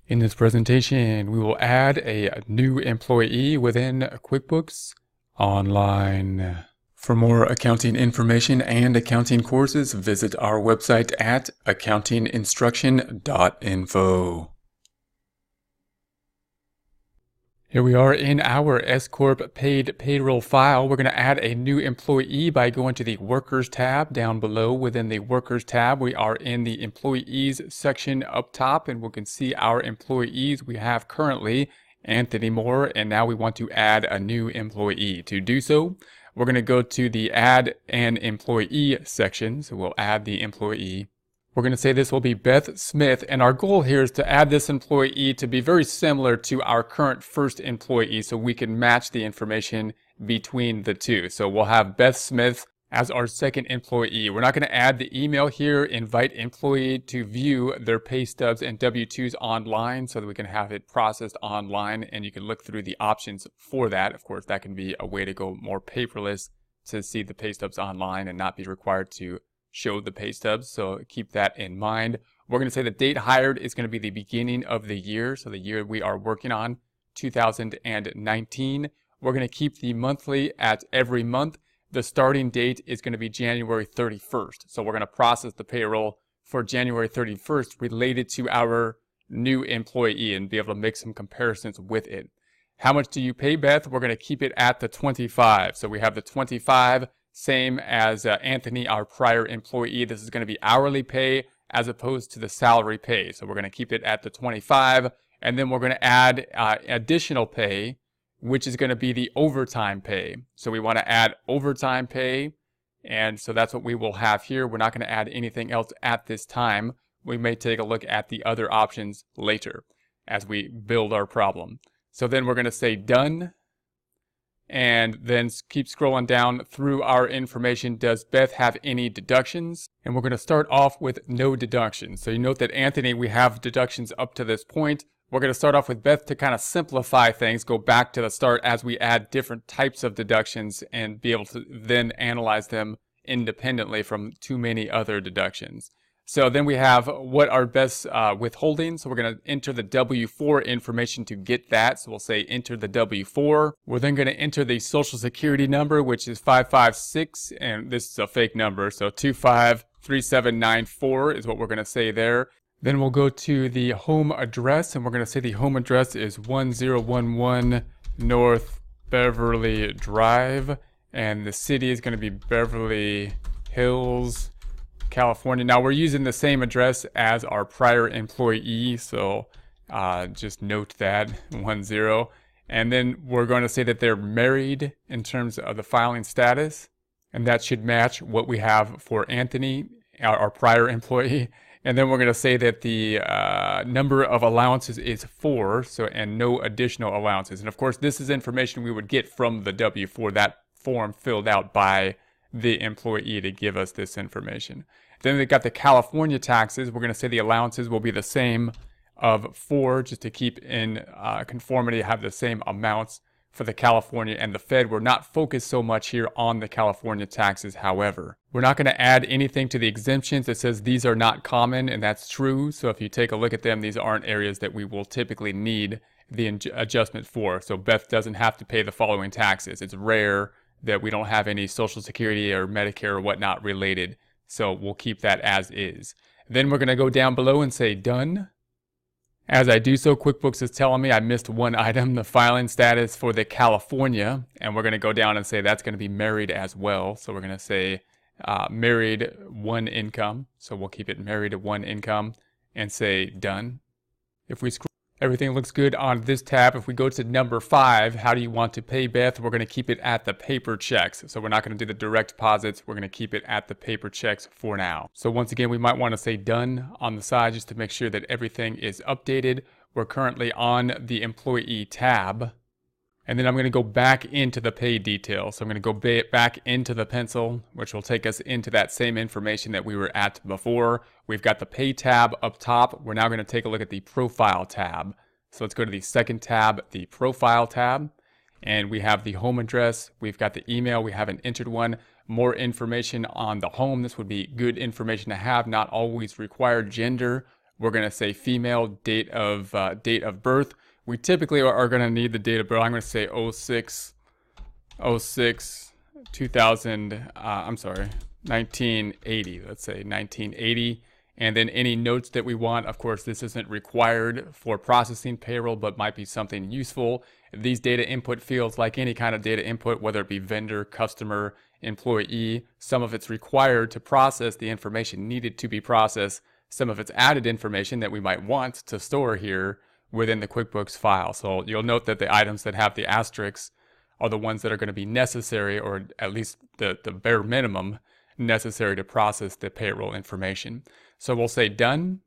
In this presentation, we will add a new employee within QuickBooks Online. For more accounting information and accounting courses, visit our website at accountinginstruction.info. Here we are in our S-Corp paid payroll file. We're going to add a new employee by going to the Workers tab down below. Within the Workers tab, we are in the Employees section up top, and we can see our employees. We have currently Anthony Moore, and now we want to add a new employee. To do so, we're going to go to the Add an Employee section. So we'll add the employee. We're going to say this will be Beth Smith, and our goal here is to add this employee to be very similar to our current first employee so we can match the information between the two. So we'll have Beth Smith as our second employee. We're not going to add the email here, invite employee to view their pay stubs and W-2s online so that we can have it processed online, and you can look through the options for that. Of course, that can be a way to go more paperless to see the pay stubs online and not be required to show the pay stubs, so keep that in mind. We're going to say the date hired is going to be the beginning of the year, so the year we are working on, 2019. We're going to keep the monthly at every month. The starting date is going to be January 31st, so we're going to process the payroll for January 31st related to our new employee and be able to make some comparisons with it. How much do you pay, Beth? We're going to keep it at the 25, so we have the 25. Same as Anthony, our prior employee. This is going to be hourly pay as opposed to the salary pay. So we're going to keep it at the 25, and then we're going to add additional pay, which is going to be the overtime pay. So we want to add overtime pay, and so that's what we will have here. We're not going to add anything else at this time. We may take a look at the other options later as we build our problem. So then we're going to say done. And then keep scrolling down through our information. Does Beth have any deductions? And we're going to start off with no deductions. So you note that Anthony, we have deductions up to this point. We're going to start off with Beth to kind of simplify things, go back to the start as we add different types of deductions and be able to then analyze them independently from too many other deductions. So then we have what are Beth's withholdings. So we're going to enter the W-4 information to get that. So we'll say enter the W-4. We're then going to enter the Social Security number, which is 556, and this is a fake number. So 253794 is what we're going to say there. Then we'll go to the home address, and we're going to say the home address is 1011 North Beverly Drive, and the city is going to be Beverly Hills, California. Now we're using the same address as our prior employee, so just note that 10. And then we're going to say that they're married in terms of the filing status, and that should match what we have for Anthony, our prior employee. And then we're going to say that the number of allowances is 4, and no additional allowances. And of course, this is information we would get from the W-4, that form filled out by the employee to give us this information. Then we got the California taxes. We're going to say the allowances will be the same of 4, just to keep in conformity, have the same amounts for the California and the Fed. We're not focused so much here on the California taxes, however. We're not going to add anything to the exemptions. It says these are not common, and that's true. So if you take a look at them, these aren't areas that we will typically need the adjustment for. So Beth doesn't have to pay the following taxes. It's rare that we don't have any Social Security or Medicare or whatnot related. So we'll keep that as is. Then we're going to go down below and say done. As I do so, QuickBooks is telling me I missed one item, the filing status for the California. And we're going to go down and say that's going to be married as well. So we're going to say married, 1 income. So we'll keep it married, 1 income, and say done. If we scroll, everything looks good on this tab. If we go to number 5, how do you want to pay, Beth? We're going to keep it at the paper checks. So we're not going to do the direct deposits. We're going to keep it at the paper checks for now. So once again, we might want to say done on the side just to make sure that everything is updated. We're currently on the employee tab. And then I'm going to go back into the pay details. So I'm going to go back into the pencil, which will take us into that same information that we were at before. We've got the pay tab up top. We're now going to take a look at the profile tab. So let's go to the second tab, the profile tab. And we have the home address. We've got the email. We haven't entered one. More information on the home. This would be good information to have, not always required. Gender. We're going to say female, date of birth. We typically are going to need the date of birth. I'm going to say 06 2000, 1980. Let's say 1980. And then any notes that we want. Of course, this isn't required for processing payroll, but might be something useful. These data input fields, like any kind of data input, whether it be vendor, customer, employee, some of it's required to process the information needed to be processed. Some of it's added information that we might want to store here within the QuickBooks file. So you'll note that the items that have the asterisks are the ones that are going to be necessary, or at least the bare minimum necessary to process the payroll information. So we'll say done.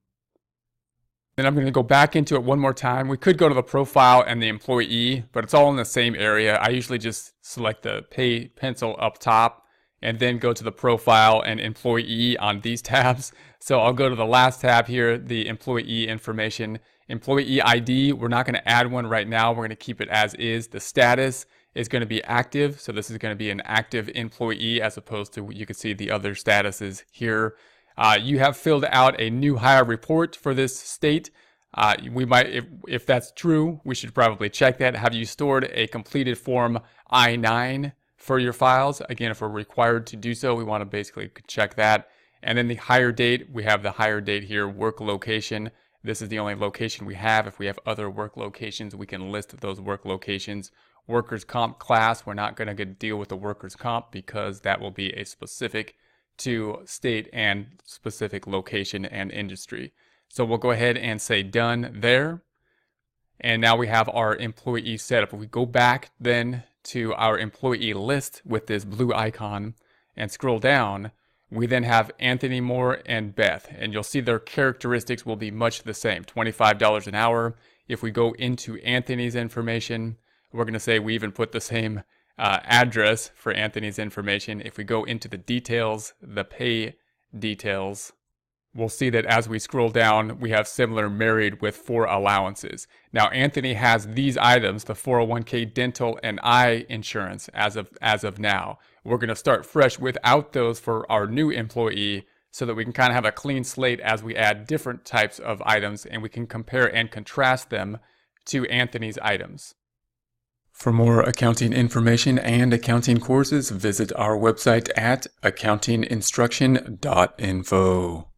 Then I'm going to go back into it one more time. We could go to the profile and the employee, but it's all in the same area. I usually just select the pay pencil up top and then go to the profile and employee on these tabs. So I'll go to the last tab here, the employee information. Employee ID, we're not going to add one right now. We're going to keep it as is. The status is going to be active. So this is going to be an active employee as opposed to, you can see the other statuses here. You have filled out a new hire report for this state. We might, if that's true, we should probably check that. Have you stored a completed form I-9 for your files? Again, if we're required to do so, we want to basically check that. And then the hire date, we have the hire date here, work location. This is the only location we have. If we have other work locations, we can list those work locations. Workers' comp class, we're not going to deal with the workers' comp because that will be a specific to state and specific location and industry. So we'll go ahead and say done there. And now we have our employee setup. If we go back then to our employee list with this blue icon and scroll down, we then have Anthony Moore and Beth. And you'll see their characteristics will be much the same, $25 an hour. If we go into Anthony's information, we're going to say we even put the same address for Anthony's information. If we go into the details, the pay details, we'll see that as we scroll down, we have similar married with 4 allowances. Now, Anthony has these items, the 401k, dental, and eye insurance as of now. We're going to start fresh without those for our new employee so that we can kind of have a clean slate as we add different types of items and we can compare and contrast them to Anthony's items. For more accounting information and accounting courses, visit our website at accountinginstruction.info.